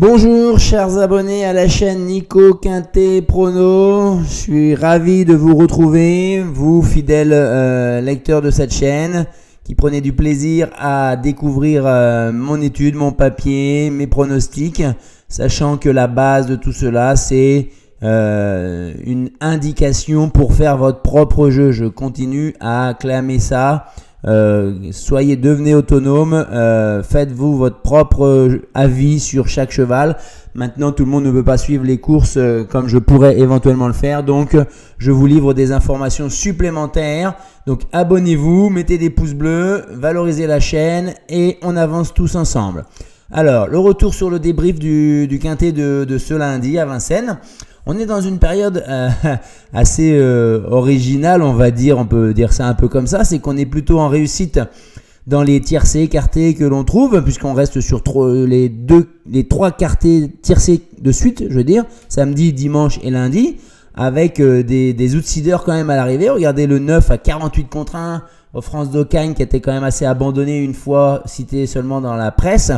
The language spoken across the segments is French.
Bonjour chers abonnés à la chaîne Nico Quintet Prono, je suis ravi de vous retrouver, vous fidèles lecteurs de cette chaîne qui prenez du plaisir à découvrir mon étude, mon papier, mes pronostics, sachant que la base de tout cela c'est une indication pour faire votre propre jeu. Je continue à clamer ça. Devenez autonome, faites-vous votre propre avis sur chaque cheval. Maintenant, tout le monde ne peut pas suivre les courses comme je pourrais éventuellement le faire, donc je vous livre des informations supplémentaires. Donc abonnez-vous, mettez des pouces bleus, valorisez la chaîne et on avance tous ensemble. Alors, le retour sur le débrief du quintet de ce lundi à Vincennes. On est dans une période assez originale, on va dire, on peut dire ça un peu comme ça, c'est qu'on est plutôt en réussite dans les tiercés écartés que l'on trouve, puisqu'on reste sur les trois quartés tiercés de suite, je veux dire, samedi, dimanche et lundi, avec des outsiders quand même à l'arrivée. Regardez le 9 à 48 contre 1 au France d'Ocagne, qui était quand même assez abandonné une fois, cité seulement dans la presse,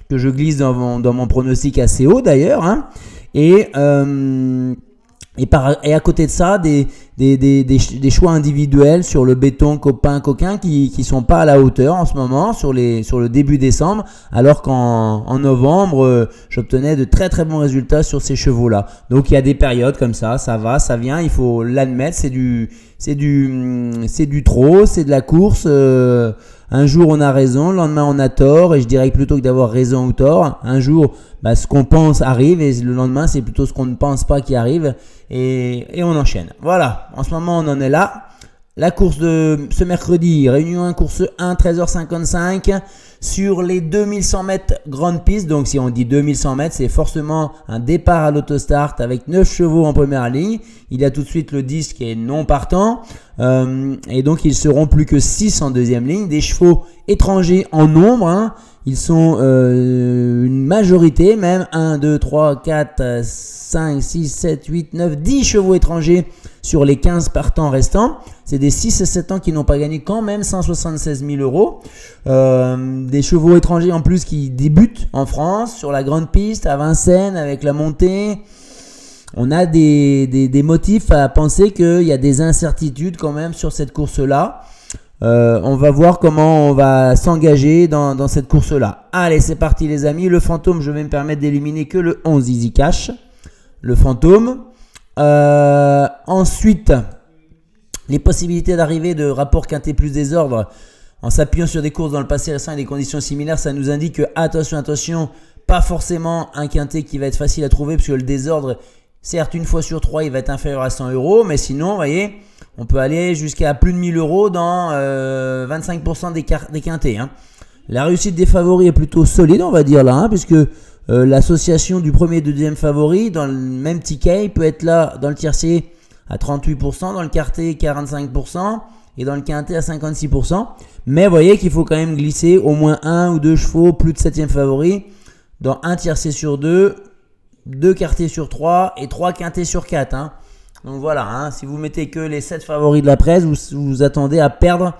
que je glisse dans mon pronostic assez haut d'ailleurs, hein. Et à côté de ça, des choix individuels sur le béton coquin qui sont pas à la hauteur en ce moment sur le début décembre, alors qu'en novembre, j'obtenais de très très bons résultats sur ces chevaux-là. Donc il y a des périodes comme ça va, ça vient, il faut l'admettre, c'est du trot, c'est de la course. Un jour on a raison, le lendemain on a tort, et je dirais que plutôt que d'avoir raison ou tort, un jour ce qu'on pense arrive et le lendemain c'est plutôt ce qu'on ne pense pas qui arrive, et on enchaîne. Voilà, en ce moment on en est là. La course de ce mercredi, Réunion 1, course 1, 13h55 sur les 2100 mètres grande piste. Donc si on dit 2100 mètres, c'est forcément un départ à l'autostart avec 9 chevaux en première ligne. Il y a tout de suite le 10 qui est non partant. Et donc ils seront plus que 6 en deuxième ligne. Des chevaux étrangers en nombre, hein. Ils sont une majorité, même 1, 2, 3, 4, 5, 6, 7, 8, 9, 10 chevaux étrangers sur les 15 partants restants. C'est des 6 et 7 ans qui n'ont pas gagné quand même 176 000 euros. Des chevaux étrangers en plus qui débutent en France sur la grande piste à Vincennes avec la montée. On a des motifs à penser qu'il y a des incertitudes quand même sur cette course-là. On va voir comment on va s'engager dans cette course-là. Allez, c'est parti les amis. Le fantôme, je vais me permettre d'éliminer que le 11 Easy Cash. Le fantôme. Ensuite, les possibilités d'arrivée de rapport quintet plus désordre en s'appuyant sur des courses dans le passé récent et des conditions similaires, ça nous indique que attention, pas forcément un quintet qui va être facile à trouver, puisque le désordre, certes une fois sur 3 il va être inférieur à 100 euros, mais sinon, vous voyez, on peut aller jusqu'à plus de 1000 euros dans 25% des quintets, hein. La réussite des favoris est plutôt solide, on va dire là, hein, puisque l'association du premier et du deuxième favori dans le même ticket, il peut être là dans le tiercé à 38%, dans le quartet 45% et dans le quintet à 56%. Mais vous voyez qu'il faut quand même glisser au moins 1 ou 2 chevaux plus de 7e favori dans un tiercé sur 2, 2 quartés sur 3 et 3 quintets sur 4. Hein. Donc voilà, hein, si vous mettez que les 7 favoris de la presse, vous attendez à perdre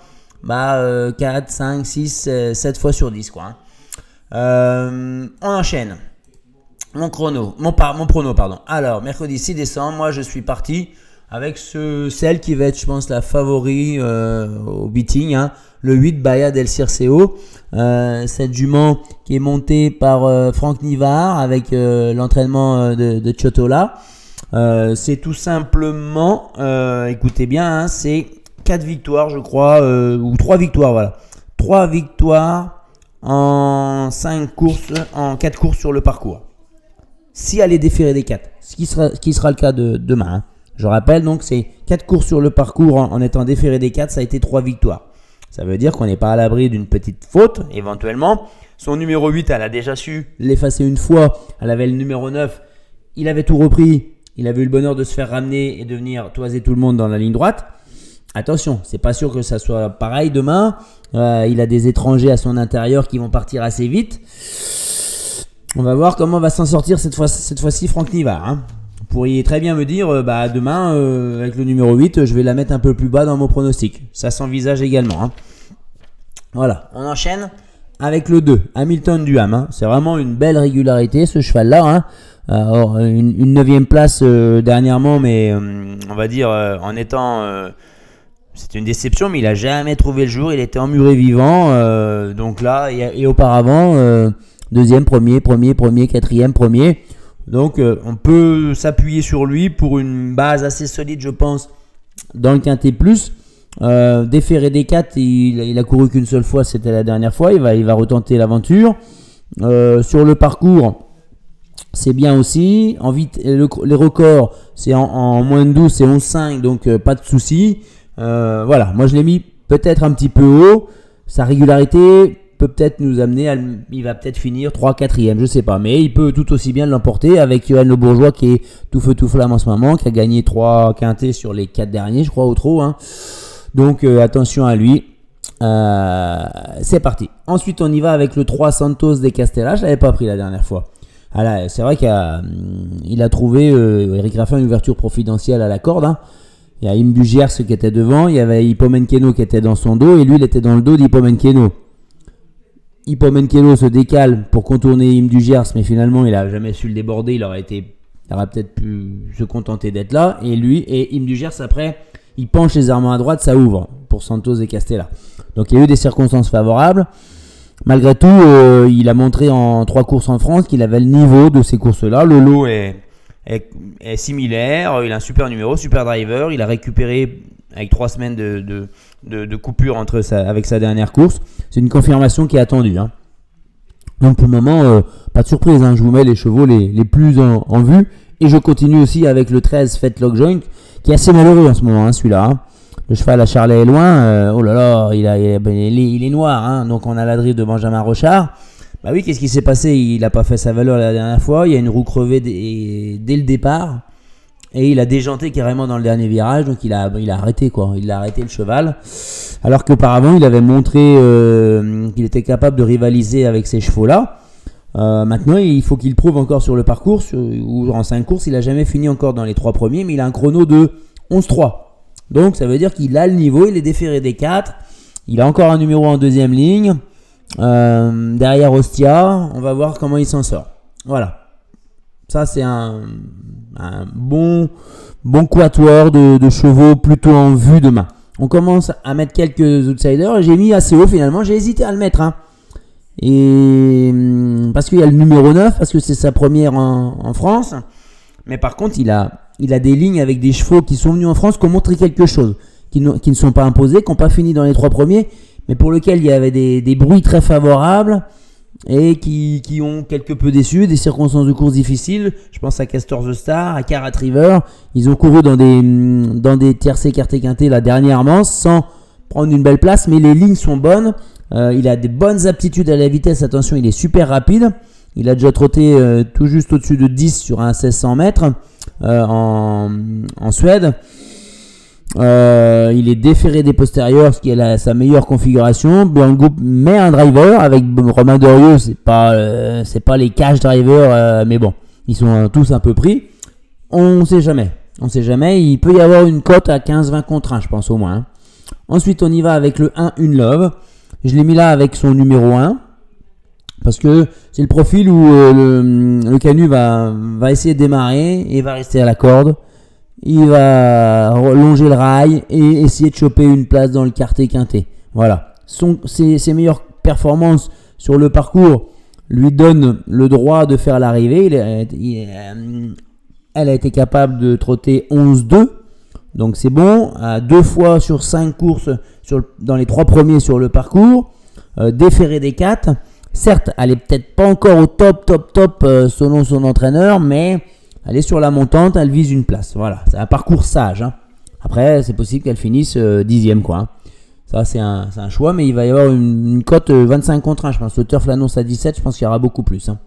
4, 5, 6, 7 fois sur 10. Quoi, hein. On enchaîne. Mon prono. Alors, mercredi 6 décembre, moi je suis parti avec celle qui va être, je pense, la favori au beating, hein, le 8 Baya del Circeo. Cette jument qui est montée par Franck Nivard avec l'entraînement de Chiotola. C'est tout simplement, écoutez bien, hein, c'est 4 victoires, je crois, ou 3 victoires, voilà. 3 victoires en 4 courses sur le parcours. Si elle est déférée des 4, ce qui sera le cas de demain, hein. Je rappelle donc, c'est 4 courses sur le parcours en étant déféré des 4, ça a été 3 victoires. Ça veut dire qu'on n'est pas à l'abri d'une petite faute, éventuellement. Son numéro 8, elle a déjà su l'effacer une fois. Elle avait le numéro 9, il avait tout repris. Il avait eu le bonheur de se faire ramener et de venir toiser tout le monde dans la ligne droite. Attention, c'est pas sûr que ça soit pareil demain. Il a des étrangers à son intérieur qui vont partir assez vite. On va voir comment va s'en sortir cette fois-ci Franck Nivard, hein. Vous pourriez très bien me dire, demain, avec le numéro 8, je vais la mettre un peu plus bas dans mon pronostic. Ça s'envisage également, hein. Voilà, on enchaîne avec le 2, Hamilton Duham. Hein. C'est vraiment une belle régularité ce cheval-là. Hein. Une 9e place dernièrement, mais on va dire en étant... c'est une déception, mais il n'a jamais trouvé le jour. Il était emmuré vivant. Donc là, et auparavant, 2e, premier, 4e, premier. Donc on peut s'appuyer sur lui pour une base assez solide, je pense, dans le Quintet Plus. Déféré des 4, il a couru qu'une seule fois, c'était la dernière fois. Il va retenter l'aventure. Sur le parcours, c'est bien aussi. Les records, c'est en moins de 12, c'est 11,5, donc pas de souci. Voilà, moi je l'ai mis peut-être un petit peu haut. Sa régularité peut peut-être nous amener il va peut-être finir 3, 4e, je sais pas, mais il peut tout aussi bien l'emporter avec Johan Le Bourgeois qui est tout feu tout flamme en ce moment, qui a gagné 3 quintets sur les 4 derniers, je crois, au trot. Hein. Donc attention à lui. C'est parti. Ensuite on y va avec le 3 Santos de Castella. Je l'avais pas pris la dernière fois. Ah là, c'est vrai qu'il a trouvé Eric Raffin une ouverture providentielle à la corde. Hein. Il y a Im du Gers qui était devant, il y avait Hippomenkeno qui était dans son dos et lui il était dans le dos d'Hippomenkeno. Hippomenkeno se décale pour contourner Im du Gers, mais finalement il a jamais su le déborder, il aurait peut-être pu se contenter d'être là. Et Im du Gers après il penche légèrement à droite, ça ouvre pour Santos et Castella. Donc il y a eu des circonstances favorables. Malgré tout, il a montré en 3 courses en France qu'il avait le niveau de ces courses-là. Le lot est similaire, il a un super numéro, super driver. Il a récupéré avec 3 semaines de coupure avec sa dernière course. C'est une confirmation qui est attendue. Hein. Donc pour le moment, pas de surprise. Hein. Je vous mets les chevaux les plus en vue. Et je continue aussi avec le 13 Fetlock Joint, qui est assez malheureux en ce moment, hein, celui-là. Hein. Le cheval à Charlet est loin. Oh là là, il est noir. Hein. Donc on a la drive de Benjamin Rochard. Bah oui, qu'est-ce qui s'est passé? Il n'a pas fait sa valeur la dernière fois. Il y a une roue crevée dès le départ. Et il a déjanté carrément dans le dernier virage. Donc il a arrêté, quoi. Il a arrêté le cheval. Alors qu'auparavant, il avait montré qu'il était capable de rivaliser avec ces chevaux-là. Maintenant, il faut qu'il prouve encore sur le parcours. Ou en 5 courses, il n'a jamais fini encore dans les 3 premiers. Mais il a un chrono de 11,3. Donc ça veut dire qu'il a le niveau. Il est déféré des 4. Il a encore un numéro en 2e ligne. Derrière Ostia, on va voir comment il s'en sort. Voilà. Ça, c'est un bon quatuor de chevaux plutôt en vue de main. On commence à mettre quelques outsiders et j'ai mis assez haut finalement. J'ai hésité à le mettre. Hein. Et parce qu'il y a le numéro 9, parce que c'est sa première en France. Mais par contre, il a des lignes avec des chevaux qui sont venus en France, qui ont montré quelque chose, qui ne sont pas imposés, qui n'ont pas fini dans les 3 premiers, mais pour lesquels il y avait des bruits très favorables et qui ont quelque peu déçu, des circonstances de course difficiles. Je pense à Castor the Star, à Carat River. Ils ont couru dans des tiercés quartés quintés là dernièrement sans prendre une belle place, mais les lignes sont bonnes. Il a des bonnes aptitudes à la vitesse. Attention, il est super rapide. Il a déjà trotté tout juste au-dessus de 10 sur un 1600 mètres en Suède. Il est déféré des postérieurs, ce qui est sa meilleure configuration. Björn Goop met un driver avec Romain Dorieux, c'est pas les cash drivers, mais bon, ils sont tous un peu pris. On sait jamais. Il peut y avoir une cote à 15-20 contre 1, je pense au moins. Hein. Ensuite, on y va avec le 1 Une Love. Je l'ai mis là avec son numéro 1. Parce que c'est le profil où le Canu va essayer de démarrer et va rester à la corde. Il va longer le rail et essayer de choper une place dans le quartet quintet. Voilà. Ses meilleures performances sur le parcours lui donnent le droit de faire l'arrivée. Elle a été capable de trotter 11-2. Donc c'est bon. 2 fois sur 5 courses dans les 3 premiers sur le parcours. Déféré des 4. Certes, elle est peut-être pas encore au top selon son entraîneur, mais elle est sur la montante, elle vise une place. Voilà, c'est un parcours sage. Hein. Après, c'est possible qu'elle finisse 10e, quoi. Hein. Ça, c'est un choix, mais il va y avoir une cote 25 contre 1. Je pense que le turf l'annonce à 17, je pense qu'il y aura beaucoup plus. Hein.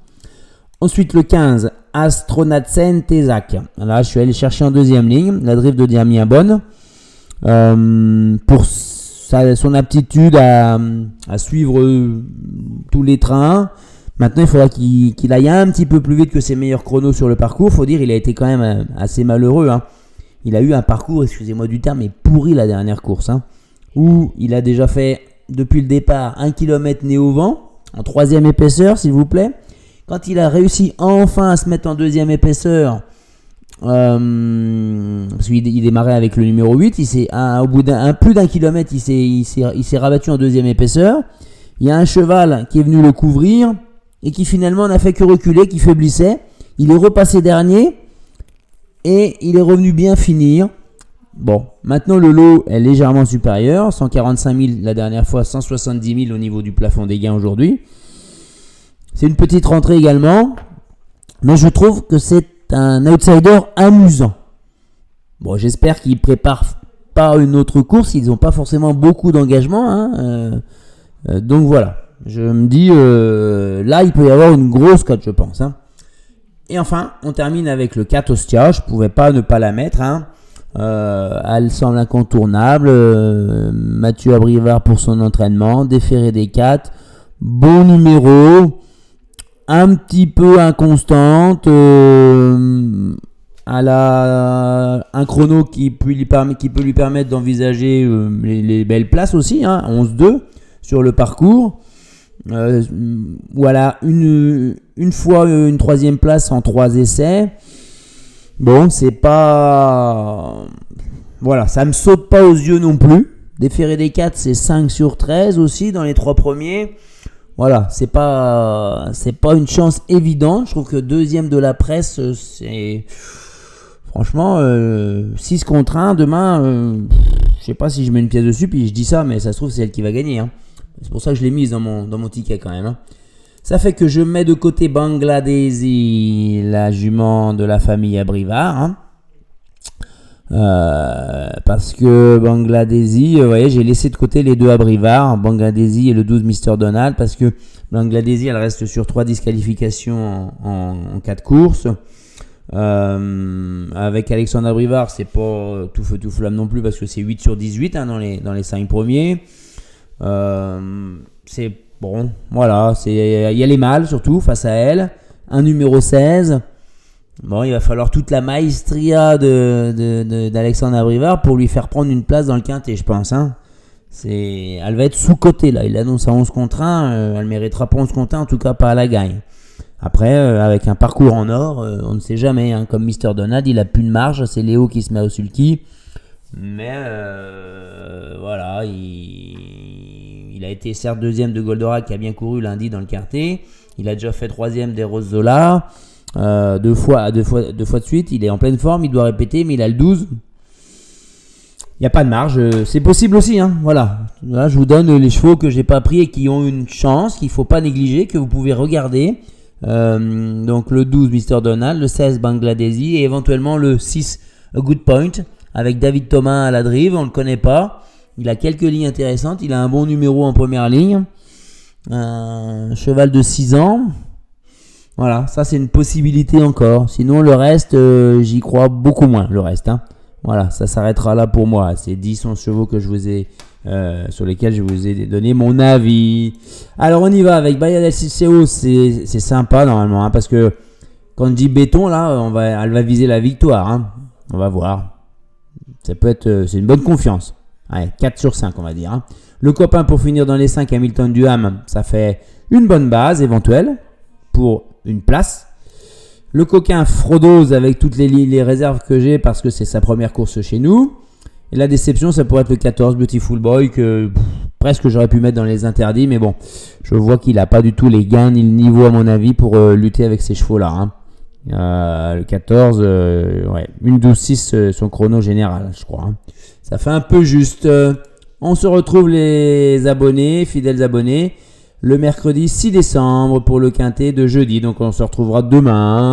Ensuite, le 15, Astronatsen Tezak. Là, je suis allé chercher en 2e ligne. La drift de Damien Bonne. Pour son aptitude à suivre tous les trains. Maintenant, il faudra qu'il aille un petit peu plus vite que ses meilleurs chronos sur le parcours. Il faut dire, il a été quand même assez malheureux. Hein. Il a eu un parcours, excusez-moi du terme, mais pourri la dernière course. Hein, où il a déjà fait, depuis le départ, 1 km né au vent, en troisième épaisseur, s'il vous plaît. Quand il a réussi enfin à se mettre en deuxième épaisseur, parce qu'il démarrait avec le numéro 8, au bout plus d'un kilomètre, il s'est rabattu en deuxième épaisseur. Il y a un cheval qui est venu le couvrir et qui finalement n'a fait que reculer, qui faiblissait. Il est repassé dernier et il est revenu bien finir. Bon, maintenant le lot est légèrement supérieur, 145 000 la dernière fois, 170 000 au niveau du plafond des gains aujourd'hui. C'est une petite rentrée également, mais je trouve que c'est un outsider amusant. Bon, j'espère qu'ils préparent pas une autre course, ils n'ont pas forcément beaucoup d'engagement, donc voilà, je me dis, là il peut y avoir une grosse cote, je pense. Et enfin, on termine avec le 4 Ostia, je pouvais pas ne pas la mettre. Elle semble incontournable. Mathieu Abrivard pour son entraînement, déféré des 4, bon numéro, un petit peu inconstante. Elle a un chrono qui peut lui permettre d'envisager les belles places aussi, 11-2 sur le parcours. Voilà, une fois une troisième place en 3 essais. Bon, c'est pas... Voilà, ça me saute pas aux yeux non plus. Déféré des 4, c'est 5 sur 13 aussi dans les 3 premiers. Voilà, c'est pas une chance évidente. Je trouve que deuxième de la presse, c'est... Franchement, 6 contre 1, demain, je sais pas si je mets une pièce dessus, puis je dis ça, mais ça se trouve, c'est elle qui va gagner. C'est pour ça que je l'ai mise dans mon ticket quand même. Ça fait que je mets de côté Bangladeshi, la jument de la famille Abrivard. Parce que Bangladeshi, vous voyez, j'ai laissé de côté les deux Abrivard, Bangladeshi et le 12 Mr. Donald, parce que Bangladeshi, elle reste sur 3 disqualifications en 4 courses. Avec Alexandre Abrivard, c'est pas tout feu tout flamme non plus, parce que c'est 8 sur 18 dans les 5 premiers. C'est bon, voilà, il y a les mâles surtout face à elle. Un numéro 16. Bon, il va falloir toute la maestria d'Alexandre Abrivard pour lui faire prendre une place dans le quintet, je pense. Elle va être sous-cotée là. Il annonce à 11 contre 1. Elle méritera pas 11 contre 1, en tout cas pas à la gagne. Après, avec un parcours en or, on ne sait jamais. Comme Mr. Donald, il a plus de marge. C'est Léo qui se met au sulky. Mais voilà, il a été certes deuxième de Goldorak qui a bien couru lundi dans le quintet. Il a déjà fait troisième des Rose Zola. Deux fois de suite. Il est en pleine forme, il doit répéter, mais il a le 12. Il n'y a pas de marge. C'est possible aussi. Voilà. Là, je vous donne les chevaux que j'ai pas pris et qui ont une chance, qu'il ne faut pas négliger, que vous pouvez regarder. Donc le 12 Mr. Donald, le 16 Bangladeshi et éventuellement le 6 A Good Point avec David Thomas à la drive. On ne le connaît pas. Il a quelques lignes intéressantes. Il a un bon numéro en première ligne. Un cheval de 6 ans. Voilà, ça c'est une possibilité encore. Sinon le reste, j'y crois beaucoup moins. Le reste, voilà, ça s'arrêtera là pour moi. C'est 10-11 chevaux que je vous ai, sur lesquels je vous ai donné mon avis. Alors on y va avec Bahia del Ciceo. C'est sympa normalement, parce que quand on dit béton là, elle va viser la victoire. On va voir. Ça peut être, c'est une bonne confiance. Allez, 4 sur 5 on va dire. Le copain pour finir dans les 5, Hamilton Duham, ça fait une bonne base éventuelle pour une place. Le coquin Frodoz avec toutes les réserves que j'ai parce que c'est sa première course chez nous. Et la déception, ça pourrait être le 14 Beautiful Boy que presque j'aurais pu mettre dans les interdits, mais bon, je vois qu'il n'a pas du tout les gains ni le niveau à mon avis pour lutter avec ces chevaux-là. Le 14, ouais, 1-12-6 son chrono général, je crois. Ça fait un peu juste. On se retrouve les abonnés, fidèles abonnés, le mercredi 6 décembre pour le quintet de jeudi. Donc on se retrouvera demain.